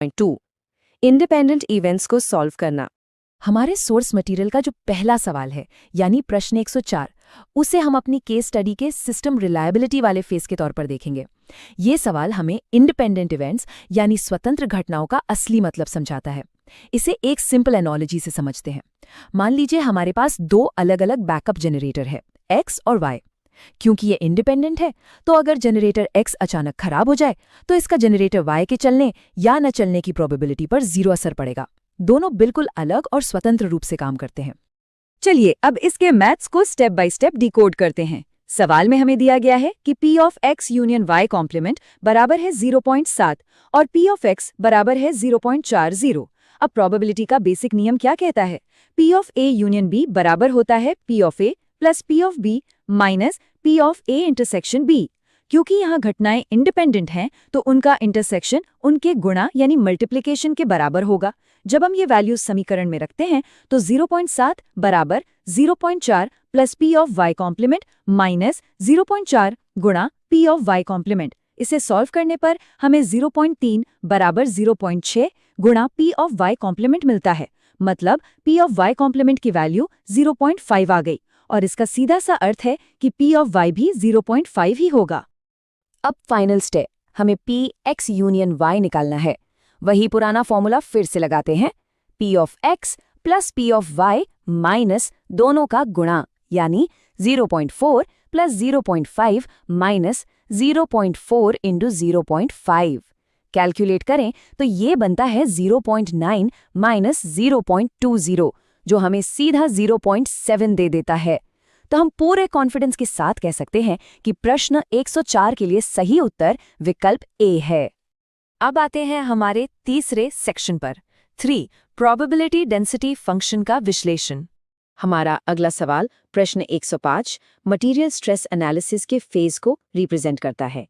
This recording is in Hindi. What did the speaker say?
2. इंडिपेंडेंट इवेंट्स को सॉल्व करना। हमारे सोर्स मटेरियल का जो पहला सवाल है यानी प्रश्न 104, उसे हम अपनी केस स्टडी के सिस्टम रिलायबिलिटी वाले फेस के तौर पर देखेंगे। ये सवाल हमें इंडिपेंडेंट इवेंट्स यानी स्वतंत्र घटनाओं का असली मतलब समझाता है। इसे एक सिंपल एनोलॉजी से समझते हैं। मान लीजिए हमारे पास दो अलग अलग बैकअप जनरेटर है, X और Y। क्योंकि ये इंडिपेंडेंट है, तो अगर जनरेटर X अचानक खराब हो जाए तो इसका जनरेटर Y के चलने या न चलने की प्रोबेबिलिटी पर 0 असर पड़ेगा। दोनों बिल्कुल अलग और स्वतंत्र रूप से काम करते हैं। चलिए अब इसके मैथ्स को स्टेप बाय स्टेप डिकोड करते हैं। सवाल में हमें दिया गया है कि P of X union Y complement बराबर है 0.7 और P ऑफ X बराबर है 0.40। अब प्रोबेबिलिटी का बेसिक नियम क्या कहता है? P of A union B बराबर होता है P of A plus P of B minus P of A intersection B। क्योंकि यहाँ घटनाएं इंडिपेंडेंट हैं तो उनका इंटरसेक्शन उनके गुणा यानी मल्टीप्लिकेशन के बराबर होगा। जब हम ये वैल्यूज समीकरण में रखते हैं तो 0.7 बराबर 0.4 plus P of Y complement minus 0.4 गुणा P ऑफ Y कॉम्प्लीमेंट। इसे सॉल्व करने पर हमें 0.3 बराबर 0.6 गुणा P ऑफ Y कॉम्प्लीमेंट मिलता है। मतलब P ऑफ Y कॉम्प्लीमेंट की वैल्यू 0.5 आ गई और इसका सीधा सा अर्थ है कि P ऑफ Y भी 0.5 ही होगा। अब फाइनल स्टेप, हमें P X यूनियन Y निकालना है। वही पुराना फॉर्मूला फिर से लगाते हैं। P of X plus P of Y minus दोनों का गुणा यानी 0.4 प्लस 0.5 माइनस 0.4 इंटू 0.5। कैलकुलेट करें तो ये बनता है 0.9 माइनस 0.20, जो हमें सीधा 0.7 दे देता है। तो हम पूरे कॉन्फिडेंस के साथ कह सकते हैं कि प्रश्न 104 के लिए सही उत्तर विकल्प A है। अब आते हैं हमारे तीसरे सेक्शन पर, 3. प्रोबेबिलिटी डेंसिटी फंक्शन का विश्लेषण। हमारा अगला सवाल प्रश्न 105 मटेरियल स्ट्रेस एनालिसिस के फेज को रिप्रेजेंट करता है।